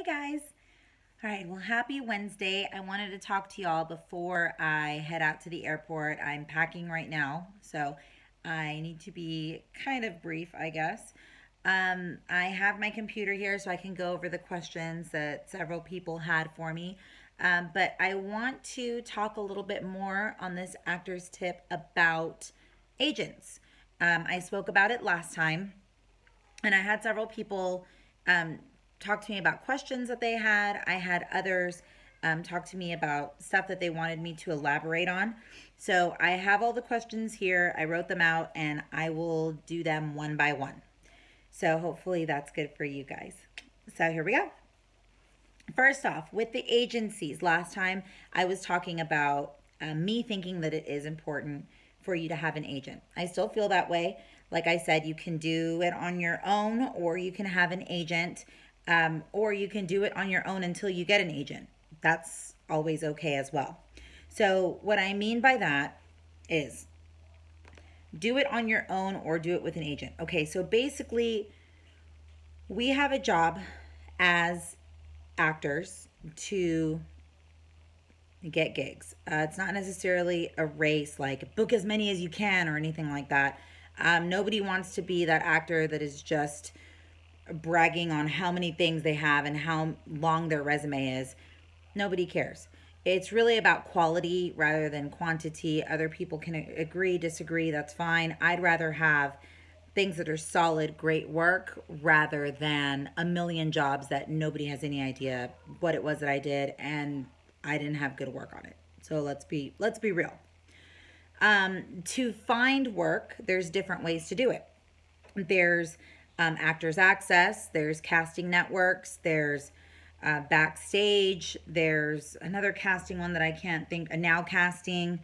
guys. All right, well, happy Wednesday. I wanted to talk to y'all before I head out to the airport. I'm packing right now, so I need to be kind of brief, I guess. I have my computer here so I can go over the questions that several people had for me. But I want to talk a little bit more on this actor's tip about agents. I spoke about it last time, and I had several people talk to me about questions that they had. I had others talk to me about stuff that they wanted me to elaborate on. So I have all the questions here. I wrote them out and I will do them one by one. So hopefully that's good for you guys. So here we go. First off, with the agencies, last time I was talking about me thinking that it is important for you to have an agent. I still feel that way. Like I said, you can do it on your own, or you can have an agent, or you can do it on your own until you get an agent. That's always okay as well. So what I mean by that is do it on your own or do it with an agent. Okay, so basically we have a job as actors to get gigs. It's not necessarily a race like book as many as you can or anything like that. Nobody wants to be that actor that is just bragging on how many things they have and how long their resume is. Nobody cares. It's really about quality rather than quantity. Other people can agree, disagree, that's fine. I'd rather have things that are solid, great work rather than a million jobs that nobody has any idea what it was that I did and I didn't have good work on it. So let's be real. To find work, there's different ways to do it. There's Actors Access, there's casting networks, there's Backstage, there's another casting one that I can't think, Now Casting.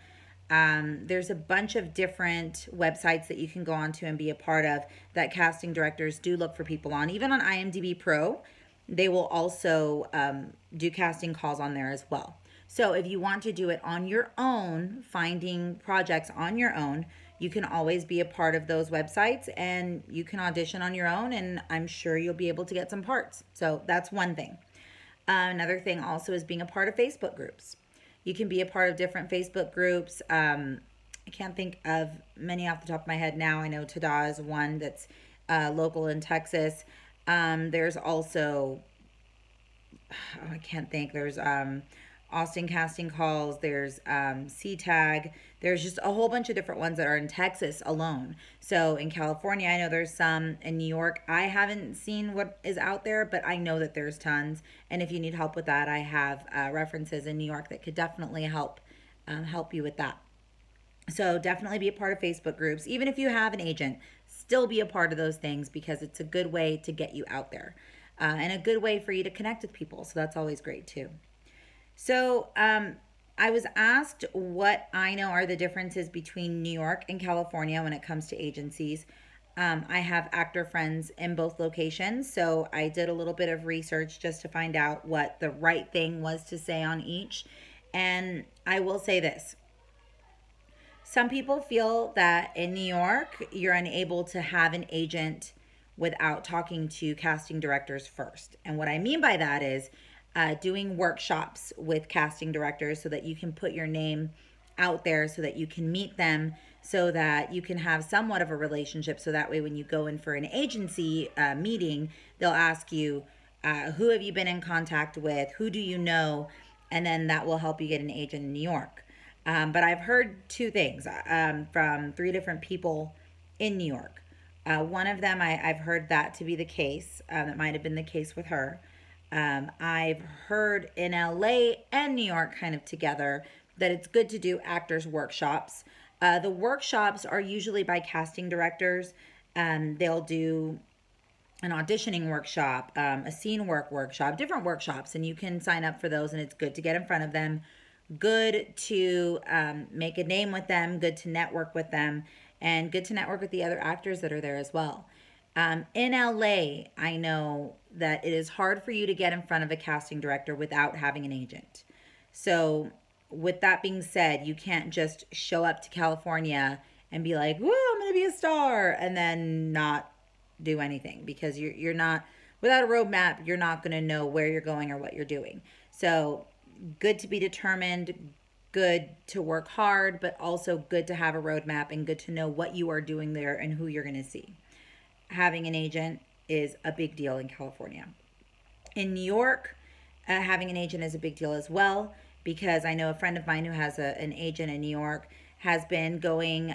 There's a bunch of different websites that you can go onto and be a part of that casting directors do look for people on. Even on IMDb Pro, they will also do casting calls on there as well. So if you want to do it on your own, finding projects on your own, you can always be a part of those websites and you can audition on your own, and I'm sure you'll be able to get some parts. So that's one thing. Another thing also is being a part of Facebook groups. You can be a part of different Facebook groups. I can't think of many off the top of my head now. I know Tada is one that's local in Texas. There's also, I can't think, there's Austin Casting Calls, there's CTAG, there's just a whole bunch of different ones that are in Texas alone. So in California, I know there's some. In New York, I haven't seen what is out there, but I know that there's tons. And if you need help with that, I have references in New York that could definitely help you with that. So definitely be a part of Facebook groups. Even if you have an agent, still be a part of those things because it's a good way to get you out there and a good way for you to connect with people. So that's always great too. So I was asked what I know are the differences between New York and California when it comes to agencies. I have actor friends in both locations, so I did a little bit of research just to find out what the right thing was to say on each. And I will say this. Some people feel that in New York, you're unable to have an agent without talking to casting directors first. And what I mean by that is doing workshops with casting directors so that you can put your name out there, so that you can meet them, so that you can have somewhat of a relationship. So that way when you go in for an agency meeting, they'll ask you, who have you been in contact with? Who do you know? And then that will help you get an agent in New York. But I've heard two things from three different people in New York. One of them, I've heard that to be the case. That might have been the case with her. I've heard in LA and New York kind of together that it's good to do actors workshops. The workshops are usually by casting directors. They'll do an auditioning workshop, a scene work workshop, different workshops, and you can sign up for those, and it's good to get in front of them, good to make a name with them, good to network with them, and good to network with the other actors that are there as well. In LA, I know that it is hard for you to get in front of a casting director without having an agent. So with that being said, you can't just show up to California and be like, woo, I'm going to be a star, and then not do anything because you're not without a roadmap, you're not going to know where you're going or what you're doing. So, good to be determined, good to work hard, but also good to have a roadmap and good to know what you are doing there and who you're going to see. Having an agent is a big deal in California. In New York, having an agent is a big deal as well, because I know a friend of mine who has an agent in New York has been going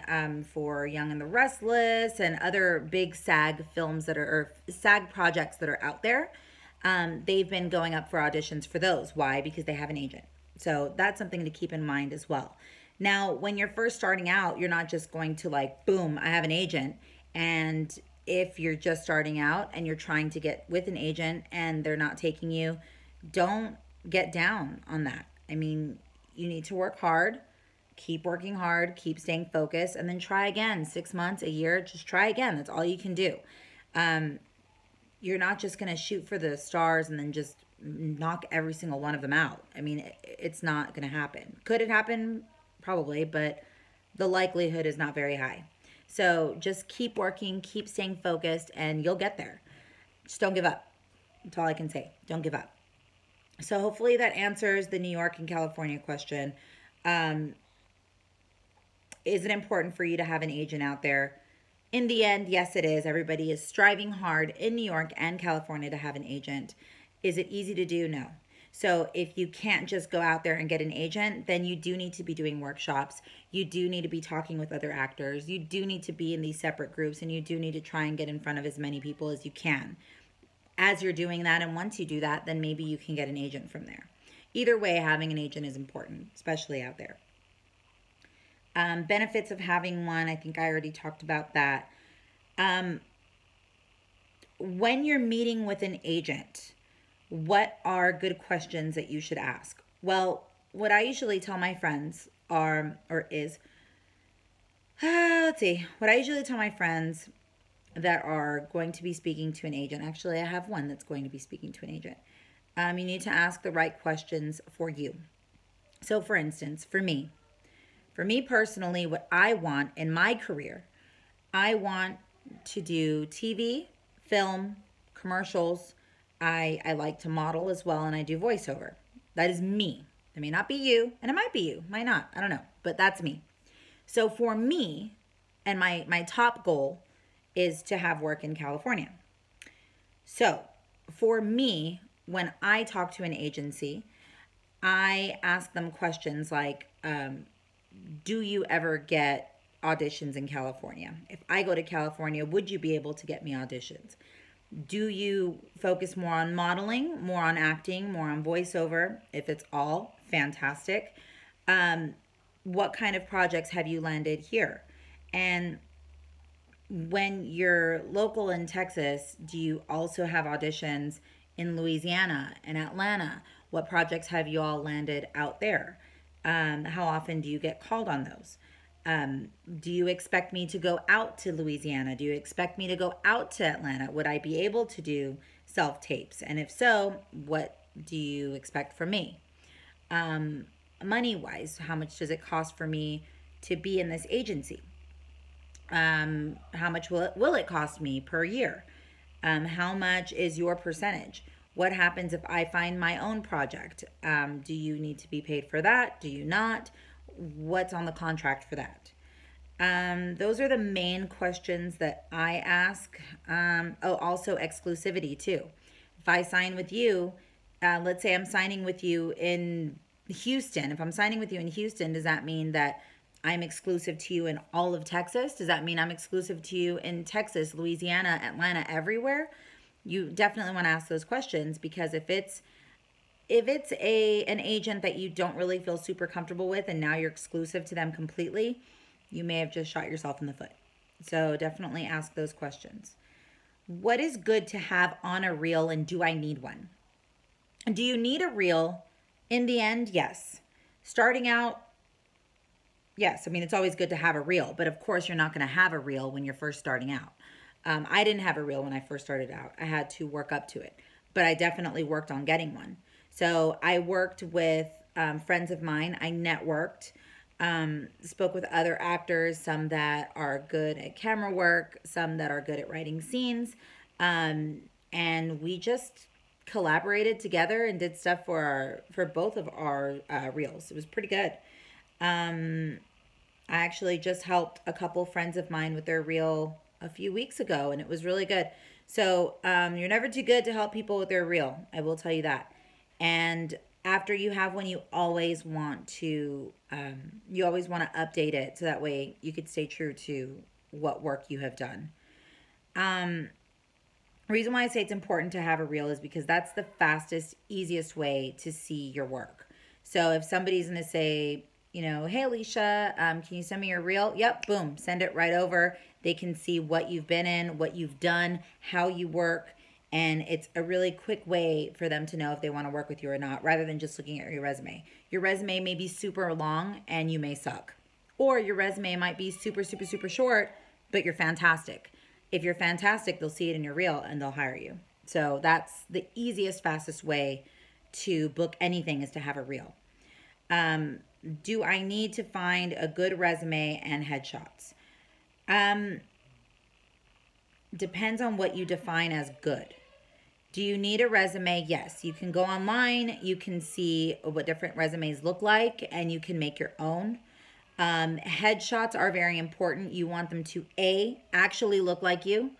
for Young and the Restless and other big SAG films that are, or SAG projects that are out there. They've been going up for auditions for those. Why? Because they have an agent. So that's something to keep in mind as well. Now, when you're first starting out, you're not just going to like, boom, I have an agent. And if you're just starting out and you're trying to get with an agent and they're not taking you, don't get down on that. I mean, you need to work hard, keep working hard, keep staying focused, and then try again. 6 months, a year, just try again. That's all you can do. You're not just going to shoot for the stars and then just knock every single one of them out. I mean, it's not going to happen. Could it happen? Probably, but the likelihood is not very high. So just keep working, keep staying focused, and you'll get there. Just don't give up. That's all I can say. Don't give up. So hopefully that answers the New York and California question. Is it important for you to have an agent out there? In the end, yes, it is. Everybody is striving hard in New York and California to have an agent. Is it easy to do? No. So if you can't just go out there and get an agent, then you do need to be doing workshops. You do need to be talking with other actors. You do need to be in these separate groups, and you do need to try and get in front of as many people as you can. As you're doing that, and once you do that, then maybe you can get an agent from there. Either way, having an agent is important, especially out there. Benefits of having one, I think I already talked about that. When you're meeting with an agent, what are good questions that you should ask? Well, what I usually tell my friends what I usually tell my friends that are going to be speaking to an agent. Actually, I have one that's going to be speaking to an agent. You need to ask the right questions for you. So, for instance, for me personally, what I want in my career, I want to do TV, film, commercials. I like to model as well, and I do voiceover. That is me. It may not be you, and it might be you, might not. I don't know, but that's me. So for me, and my top goal is to have work in California. So for me, when I talk to an agency, I ask them questions like, do you ever get auditions in California? If I go to California, would you be able to get me auditions? Do you focus more on modeling, more on acting, more on voiceover? If it's all, fantastic. What kind of projects have you landed here? And when you're local in Texas, do you also have auditions in Louisiana and Atlanta? What projects have you all landed out there? How often do you get called on those? Do you expect me to go out to Louisiana? Do you expect me to go out to Atlanta? Would I be able to do self-tapes? And if so, what do you expect from me? Money-wise, how much does it cost for me to be in this agency? How much will it cost me per year? How much is your percentage? What happens if I find my own project? Do you need to be paid for that? Do you not? What's on the contract for that? Those are the main questions that I ask. Also exclusivity too. If I sign with you, let's say I'm signing with you in Houston. If I'm signing with you in Houston, does that mean that I'm exclusive to you in all of Texas? Does that mean I'm exclusive to you in Texas, Louisiana, Atlanta, everywhere? You definitely want to ask those questions, because if it's an agent that you don't really feel super comfortable with and now you're exclusive to them completely, you may have just shot yourself in the foot. So definitely ask those questions. What is good to have on a reel, and do I need one? Do you need a reel? In the end, yes. Starting out, yes. I mean, it's always good to have a reel, but of course you're not going to have a reel when you're first starting out. I didn't have a reel when I first started out. I had to work up to it, but I definitely worked on getting one. So I worked with friends of mine. I networked, spoke with other actors, some that are good at camera work, some that are good at writing scenes. And and we just collaborated together and did stuff for both of our reels. It was pretty good. I actually just helped a couple friends of mine with their reel a few weeks ago, and it was really good. So you're never too good to help people with their reel. I will tell you that. And after you have one, you always want to update it so that way you could stay true to what work you have done. The reason why I say it's important to have a reel is because that's the fastest, easiest way to see your work. So if somebody's going to say, you know, hey, Alisha, can you send me your reel? Yep, boom, send it right over. They can see what you've been in, what you've done, how you work, and it's a really quick way for them to know if they want to work with you or not, rather than just looking at your resume. Your resume may be super long and you may suck. Or your resume might be super, super, super short, but you're fantastic. If you're fantastic, they'll see it in your reel and they'll hire you. So that's the easiest, fastest way to book anything, is to have a reel. Do I need to find a good resume and headshots? Depends on what you define as good. Do you need a resume? Yes. You can go online. You can see what different resumes look like, and you can make your own. Headshots are very important. You want them to actually look like you.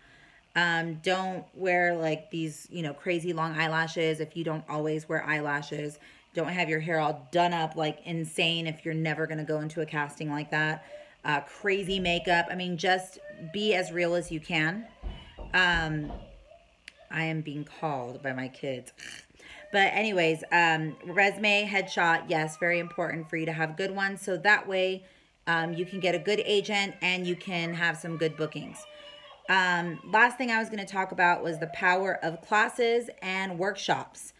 Don't wear like these, you know, crazy long eyelashes if you don't always wear eyelashes. Don't have your hair all done up like insane if you're never going to go into a casting like that. Crazy makeup. I mean, just be as real as you can. I am being called by my kids. But anyways, resume, headshot, yes, very important for you to have good ones. So that way you can get a good agent and you can have some good bookings. Last thing I was going to talk about was the power of classes and workshops.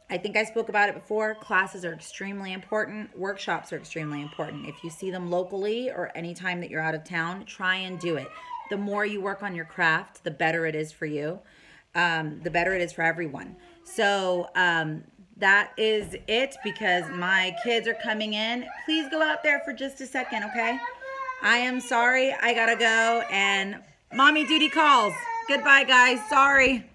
I think I spoke about it before. Classes are extremely important. Workshops are extremely important. If you see them locally or anytime that you're out of town, try and do it. The more you work on your craft, the better it is for you. The better it is for everyone. So that is it, because my kids are coming in. Please go out there for just a second, okay? I am sorry. I gotta go, and mommy duty calls. Goodbye, guys. Sorry.